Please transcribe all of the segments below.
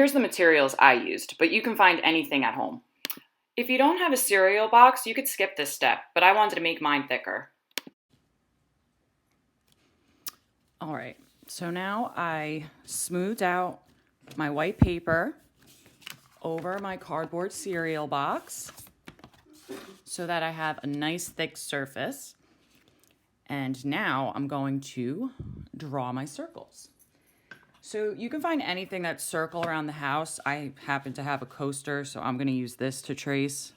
here's the materials I used, but you can find anything at home. If you don't have a cereal box, you could skip this step, but I wanted to make mine thicker. All right, so now I smoothed out my white paper over my cardboard cereal box so that I have a nice thick surface. And now I'm going to draw my circles. So you can find anything that's circle around the house. I happen to have a coaster, so I'm going to use this to trace.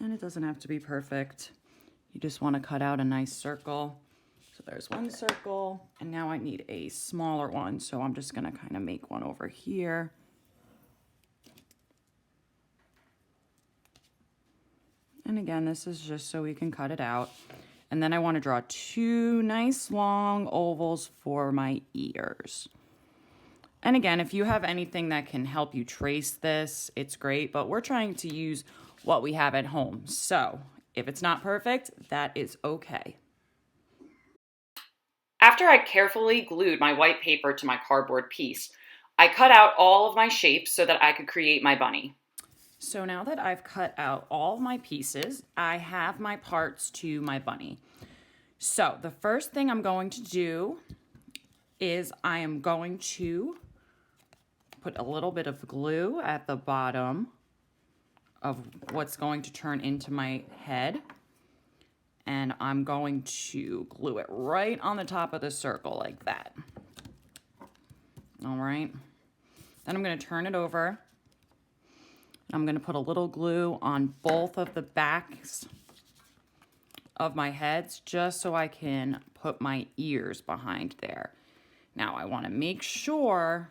And it doesn't have to be perfect. You just want to cut out a nice circle. So there's one circle, and now I need a smaller one. So I'm just going to kind of make one over here. And again, this is just so we can cut it out. And then I want to draw two nice long ovals for my ears. And again, if you have anything that can help you trace this, it's great, but we're trying to use what we have at home. So if it's not perfect, that is okay. After I carefully glued my white paper to my cardboard piece, I cut out all of my shapes so that I could create my bunny. So now that I've cut out all of my pieces, I have my parts to my bunny. So the first thing I'm going to do is I am going to put a little bit of glue at the bottom of what's going to turn into my head. And I'm going to glue it right on the top of the circle like that. All right. Then I'm going to turn it over. I'm going to put a little glue on both of the backs of my heads just so I can put my ears behind there. Now I want to make sure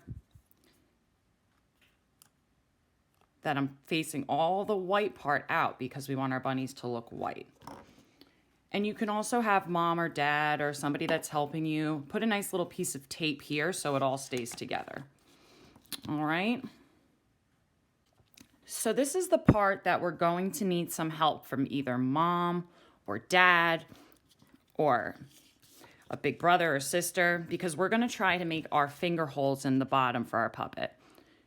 that I'm facing all the white part out because we want our bunnies to look white. And you can also have mom or dad or somebody that's helping you put a nice little piece of tape here so it all stays together. All right. So this is the part that we're going to need some help from either mom or dad or a big brother or sister, because we're going to try to make our finger holes in the bottom for our puppet.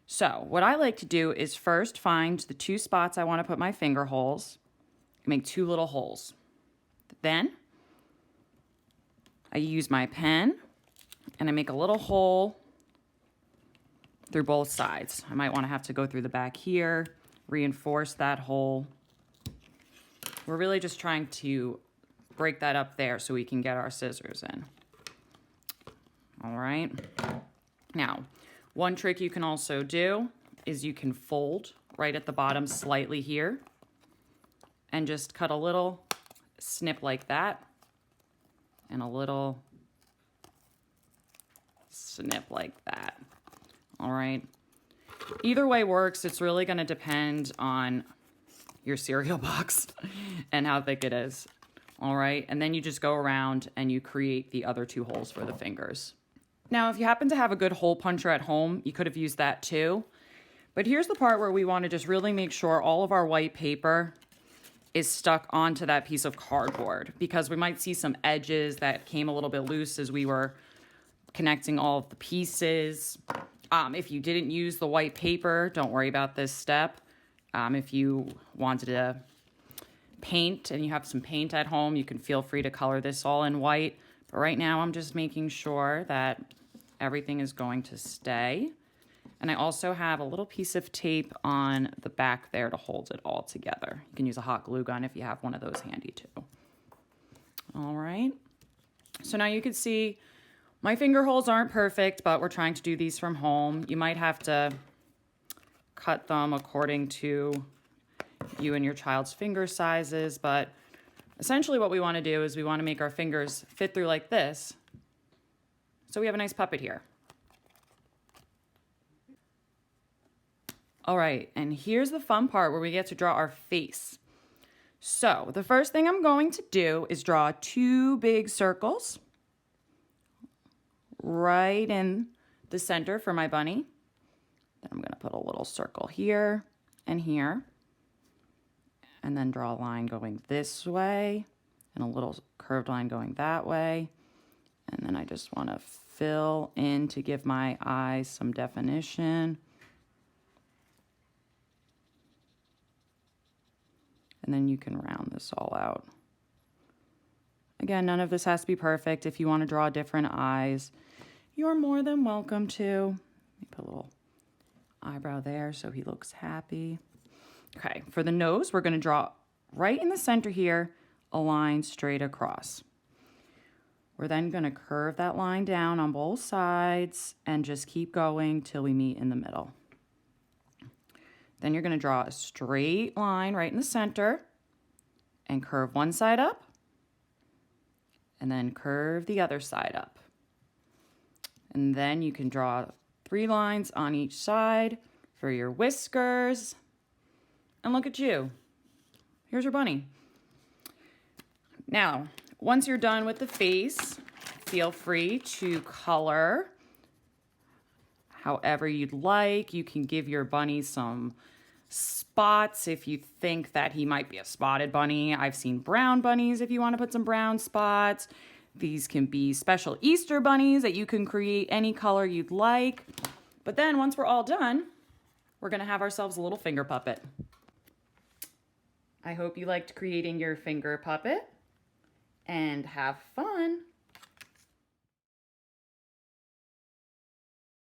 So what I like to do is first find the two spots I want to put my finger holes, make two little holes. Then I use my pen and I make a little hole through both sides. I might want to have to go through the back here, reinforce that hole. We're really just trying to break that up there so we can get our scissors in. All right. Now, one trick you can also do is you can fold right at the bottom slightly here and just cut a little snip like that and a little snip like that. All right. Either way works. It's really going to depend on your cereal box and how thick it is. All right. And then you just go around and you create the other two holes for the fingers. Now, if you happen to have a good hole puncher at home, you could have used that too. But here's the part where we want to just really make sure all of our white paper is stuck onto that piece of cardboard, because we might see some edges that came a little bit loose as we were connecting all of the pieces. If you didn't use the white paper, don't worry about this step. If you wanted to paint and you have some paint at home, you can feel free to color this all in white. But right now I'm just making sure that everything is going to stay. And I also have a little piece of tape on the back there to hold it all together. You can use a hot glue gun if you have one of those handy too. All right. So now you can see my finger holes aren't perfect, but we're trying to do these from home. You might have to cut them according to you and your child's finger sizes, but essentially what we want to do is we want to make our fingers fit through like this. So we have a nice puppet here. All right, and here's the fun part where we get to draw our face. So the first thing I'm going to do is draw two big circles right in the center for my bunny. Then I'm going to put a little circle here and here, and then draw a line going this way and a little curved line going that way. And then I just want to fill in to give my eyes some definition. And then you can round this all out. Again, none of this has to be perfect. If you want to draw different eyes, you're more than welcome to. Let me put a little eyebrow there so he looks happy. Okay, for the nose, we're going to draw right in the center here, a line straight across. We're then going to curve that line down on both sides and just keep going till we meet in the middle. Then you're going to draw a straight line right in the center and curve one side up and then curve the other side up. And then you can draw 3 lines on each side for your whiskers. And look at you. Here's your bunny. Now, once you're done with the face, feel free to color however you'd like. You can give your bunny some spots if you think that he might be a spotted bunny. I've seen brown bunnies if you want to put some brown spots. These can be special Easter bunnies that you can create any color you'd like. But then once we're all done, we're going to have ourselves a little finger puppet. I hope you liked creating your finger puppet and have fun.